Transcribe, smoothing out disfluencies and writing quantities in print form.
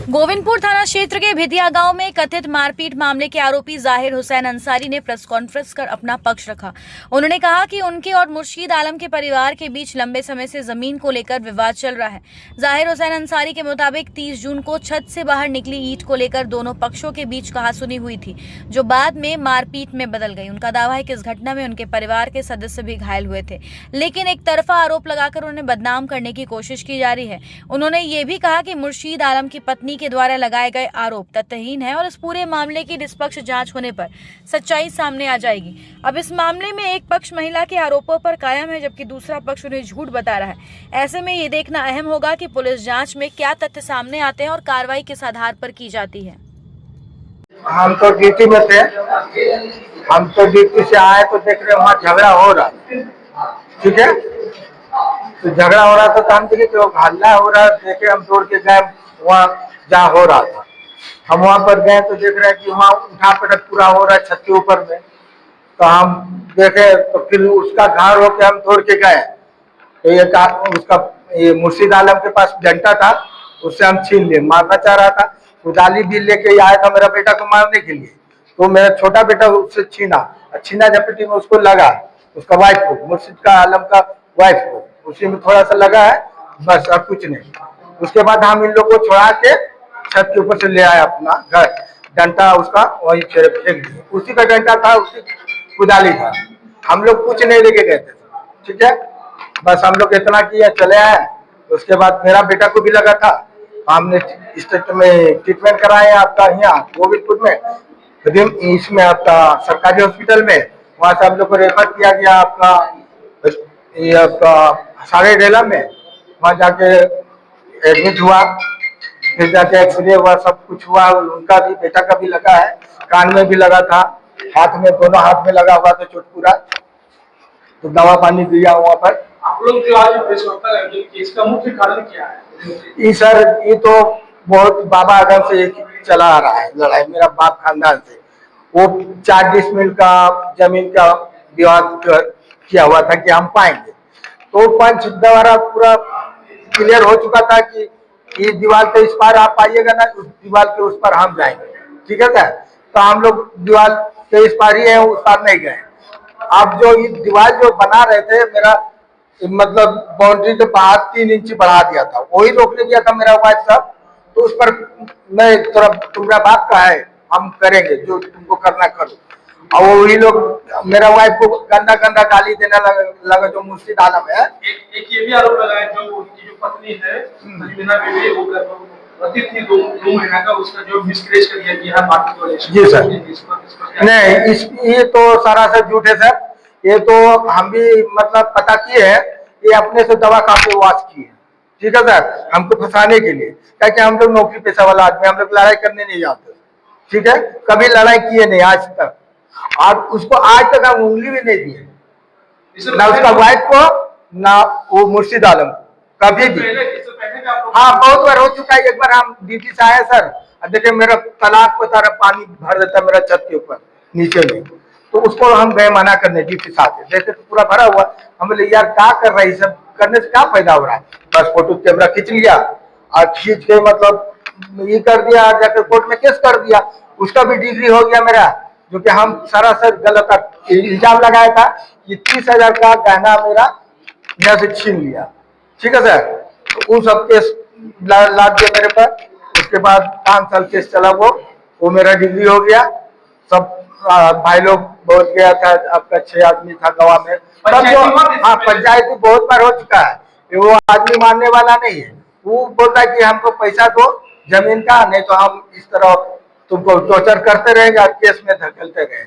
गोविंदपुर थाना क्षेत्र के भितिया गांव में कथित मारपीट मामले के आरोपी जाहिर हुसैन अंसारी ने प्रेस कॉन्फ्रेंस कर अपना पक्ष रखा। उन्होंने कहा कि उनके और मुर्शीद आलम के परिवार के बीच लंबे समय से जमीन को लेकर विवाद चल रहा है। जाहिर हुसैन अंसारी के मुताबिक 30 जून को छत से बाहर निकली ईंट को लेकर दोनों पक्षों के बीच कहासुनी हुई थी, जो बाद में मारपीट में बदल गई। उनका दावा है कि इस घटना में उनके परिवार के सदस्य भी घायल हुए थे, लेकिन एक तरफा आरोप लगाकर उन्हें बदनाम करने की कोशिश की जा रही है। उन्होंने ये भी कहा कि मुर्शीद आलम की पत्नी के द्वारा लगाए गए आरोप तथ्यहीन है और इस पूरे मामले की निष्पक्ष जांच होने पर सच्चाई सामने आ जाएगी। अब इस मामले में एक पक्ष महिला के आरोपों पर कायम है, जबकि दूसरा पक्ष उन्हें झूठ बता रहा है। ऐसे में ये देखना अहम होगा कि पुलिस जांच में क्या तथ्य सामने आते हैं और कार्रवाई किस आधार पर की जाती है। हम तो ड्यूटी में थे, हम तो ड्यूटी से आए तो देख रहे वहाँ झगड़ा हो रहा, ठीक है। तो झगड़ा हो रहा था तो हम देखे तो हल्ला हो रहा, देखे हम दौड़ के गए वहाँ जहाँ हो रहा था। हम वहाँ पर गए तो देख रहे हैं कि वहाँ उठा पटक पूरा हो रहा है छत के ऊपर में। तो हम देखे तो फिर उसका घर होके हम दौड़ के गए तो ये मुर्शीद आलम के पास डंडा था, उससे हम छीन लिए। मारना चाह रहा था, कुदाली भी लेके आया था मेरा बेटा को मारने के लिए, तो मेरा छोटा बेटा उससे छीना झपटी में उसको लगा, उसका वाइफ को, मुर्शीद का आलम का वाइफ को, उसी में थोड़ा सा लगा है बस, और कुछ नहीं। उसके बाद हम इन लोग को छोड़ा के छत के ऊपर से ले आए अपना घर, डंडा उसका वही फेंक दिया, उसी का डंडा था, उसी कुदाली था। हम लोग कुछ नहीं लेके गए थे, ठीक है। बस हम लोग इतना किया, चले आए। उसके बाद मेरा बेटा को भी लगा था, हमने स्टेट में ट्रीटमेंट कराया आपका यहाँ गोविंदपुर में, इसमें आपका सरकारी हॉस्पिटल में। वहाँ से हम लोग को रेफर किया गया आपका ये आपका सारे डेला में, वहाँ जाके एडमिट हुआ, फिर जाके एक्सरे हुआ, सब कुछ हुआ। उनका भी बेटा का भी लगा है, कान में भी लगा था, हाथ में, दोनों हाथ में लगा हुआ था चोट पूरा। तो दवा पानी दिया वहाँ पर। आप लोग जो आज प्रेस वार्ता है, इसका मुख्य कारण क्या है? ये सर, ये तो बहुत बाबा आदम से चला आ रहा है लड़ाई, मेरा बाप खानदान से। वो 4 डिसमिल का जमीन का विवाद किया हुआ था कि हम पाएंगे, तो पंच द्वारा पूरा क्लियर हो चुका था कि इस दीवार के इस पार आप आइएगा ना, उस दीवार के उस पार हम जाएंगे, ठीक है सर। तो हम लोग दीवार के इस पार ही है, उस पार नहीं गए। अब जो ये दीवार जो बना रहे थे, मेरा मतलब बाउंड्री के बाहर 3 इंच बढ़ा दिया था, वही रोकने दिया था मेरा वाइफ साहब। तो उस पर मैं थोड़ा, तुम्हारा बाप का है, हम करेंगे जो तुमको करना करो। और वही लोग मेरा वाइफ को गंदा गंदा गाली देने लगा जो मुर्शीद आलम है। एक ये भी आरोप लगा है, जो उनकी जो पत्नी है तलमीना बीवी, वो गर्भवती थी 2 महीना का, उसका जो मिसकैरेज कर दिया गया मारपीट वाले। जी सर, नहीं, ये तो सारा सर झूठ है सर। ये तो हम भी मतलब पता किए हैं, ये अपने से दवा खा के वास किए, ठीक है सर, हमको फंसाने के लिए। क्या हम लोग नौकरी पेशा वाला आदमी, हम लोग लड़ाई करने नहीं जाते, ठीक है। कभी लड़ाई किए नहीं आज तक, और उसको आज तक हम उंगली भी नहीं दिए, ना उसका वाइफ को ना वो मुर्शीद आलम को, कभी भी। हाँ, बहुत बार हो चुका है। एक बार हम ड्यूटी से आए सर, देखिए मेरा तालाब को सारा पानी भर देता मेरा छत के ऊपर नीचे में, तो उसको हम गए मना करने ड्यूटी से आते, देखे तो पूरा भरा हुआ। हम बोले यार क्या कर रहा है, सब करने से क्या फायदा हो रहा है। बस फोटो कैमरा खींच लिया और खींच के मतलब ये कर दिया, जाकर कोर्ट में केस कर दिया। उसका भी डिग्री हो गया मेरा, जो कि हम सारा सर गलत इल्जाम लगाया था कि 30,000 का गहना मेरा यहाँ से छीन लिया, ठीक है सर। तो उन सब केस लाद दिया मेरे पर। उसके बाद 5 साल केस चला, वो मेरा डिग्री हो गया। सब भाई लोग बोल गया था, आपका 6 आदमी था गवाह में। हाँ, पंचायती बहुत बार हो चुका है, वो आदमी मानने वाला नहीं है। वो बोलता है कि हमको पैसा दो जमीन का, नहीं तो हम इस तरह तुमको टॉर्चर करते रहेंगे और केस में धकेलते रहेंगे।